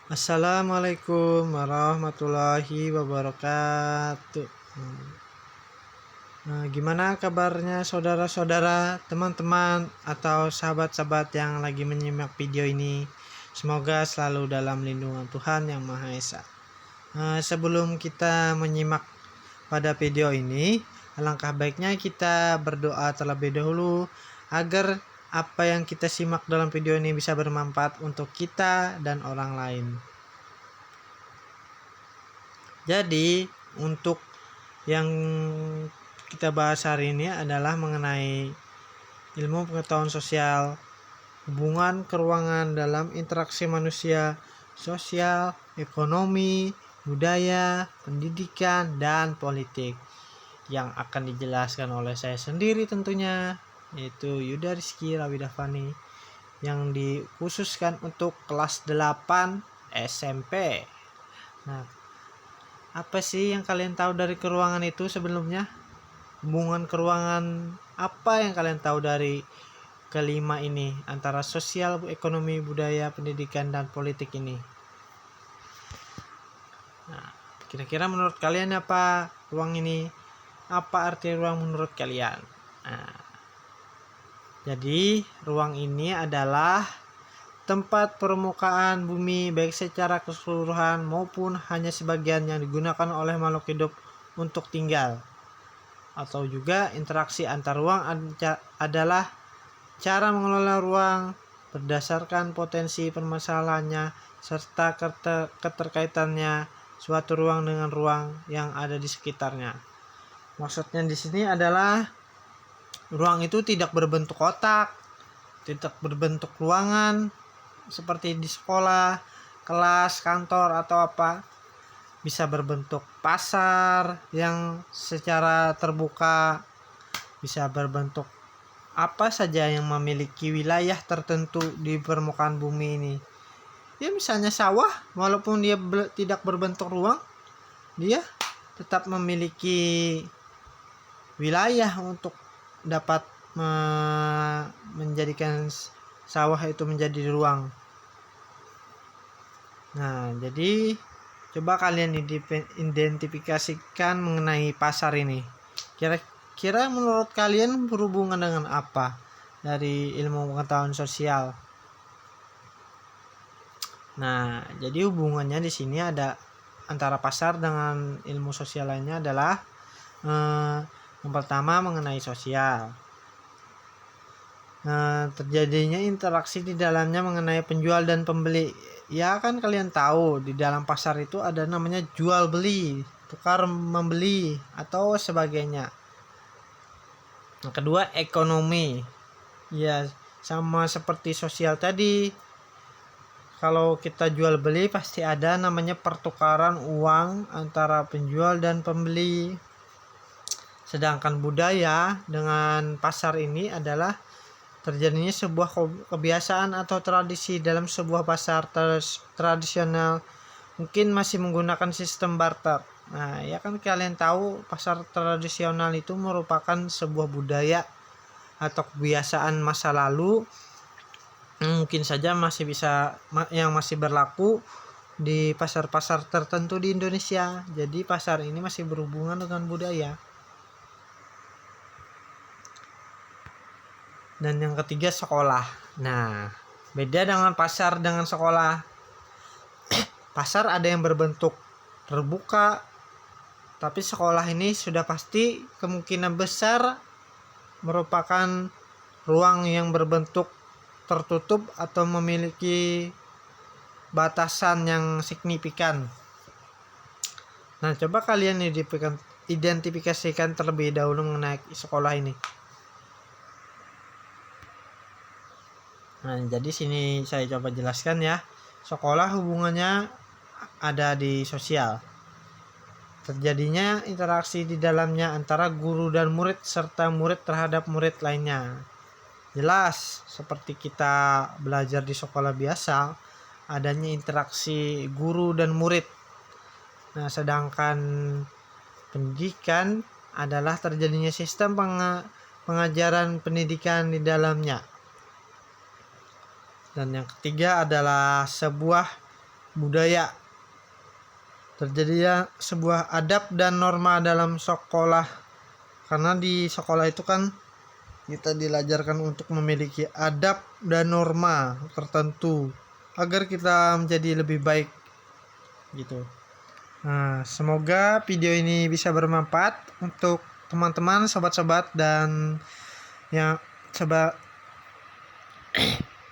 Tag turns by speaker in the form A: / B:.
A: Assalamualaikum warahmatullahi wabarakatuh. Gimana kabarnya saudara-saudara, teman-teman, atau sahabat-sahabat yang lagi menyimak video ini? Semoga selalu dalam lindungan Tuhan Yang Maha Esa. Sebelum kita menyimak pada video ini, alangkah baiknya kita berdoa terlebih dahulu agar apa yang kita simak dalam video ini bisa bermanfaat untuk kita dan orang lain. Jadi, untuk yang kita bahas hari ini adalah mengenai ilmu pengetahuan sosial, hubungan keruangan dalam interaksi manusia, sosial, ekonomi, budaya, pendidikan, dan politik, yang akan dijelaskan oleh saya sendiri tentunya, yaitu Yuda Rizky Rawidafani, yang dikhususkan untuk kelas 8 SMP. Nah, apa sih yang kalian tahu dari keruangan itu sebelumnya? Hubungan keruangan apa yang kalian tahu dari kelima ini antara sosial, ekonomi, budaya, pendidikan, dan politik ini? Nah, kira-kira menurut kalian apa ruang ini? Apa arti ruang menurut kalian? Nah, jadi ruang ini adalah tempat permukaan bumi baik secara keseluruhan maupun hanya sebagian yang digunakan oleh makhluk hidup untuk tinggal. Atau juga interaksi antar ruang adalah cara mengelola ruang berdasarkan potensi permasalahannya serta keterkaitannya suatu ruang dengan ruang yang ada di sekitarnya. Maksudnya di sini adalah ruang itu tidak berbentuk kotak, tidak berbentuk ruangan seperti di sekolah, kelas, kantor, atau apa. Bisa berbentuk pasar yang secara terbuka, bisa berbentuk apa saja yang memiliki wilayah tertentu di permukaan bumi ini. Ya misalnya sawah, walaupun dia tidak berbentuk ruang, dia tetap memiliki wilayah untuk dapat menjadikan sawah itu menjadi ruang. Nah, jadi coba kalian identifikasikan mengenai pasar ini. Kira-kira menurut kalian berhubungan dengan apa dari ilmu pengetahuan sosial? Nah, jadi hubungannya di sini ada antara pasar dengan ilmu sosial lainnya adalah yang pertama mengenai sosial. Terjadinya interaksi di dalamnya mengenai penjual dan pembeli. Ya kan kalian tahu di dalam pasar itu ada namanya jual beli, tukar membeli, atau sebagainya. Yang kedua ekonomi. Ya sama seperti sosial tadi. Kalau kita jual beli pasti ada namanya pertukaran uang antara penjual dan pembeli. Sedangkan budaya dengan pasar ini adalah terjadinya sebuah kebiasaan atau tradisi dalam sebuah pasar tradisional, mungkin masih menggunakan sistem barter. Nah, ya kan kalian tahu pasar tradisional itu merupakan sebuah budaya atau kebiasaan masa lalu mungkin saja masih berlaku di pasar-pasar tertentu di Indonesia. Jadi pasar ini masih berhubungan dengan budaya. Dan yang ketiga sekolah. Nah, beda dengan pasar dengan sekolah. Pasar ada yang berbentuk terbuka, tapi sekolah ini sudah pasti kemungkinan besar merupakan ruang yang berbentuk tertutup atau memiliki batasan yang signifikan. Nah, coba kalian identifikasikan terlebih dahulu mengenai sekolah ini. Nah, jadi sini saya coba jelaskan ya. Sekolah hubungannya ada di sosial. Terjadinya interaksi di dalamnya antara guru dan murid serta murid terhadap murid lainnya. Jelas seperti kita belajar di sekolah biasa, adanya interaksi guru dan murid. Nah, sedangkan pendidikan adalah terjadinya sistem pengajaran pendidikan di dalamnya. Dan yang ketiga adalah sebuah budaya. Terjadinya sebuah adab dan norma dalam sekolah, karena di sekolah itu kan kita diajarkan untuk memiliki adab dan norma tertentu agar kita menjadi lebih baik gitu. Nah, semoga video ini bisa bermanfaat untuk teman-teman, sobat-sobat, dan yang coba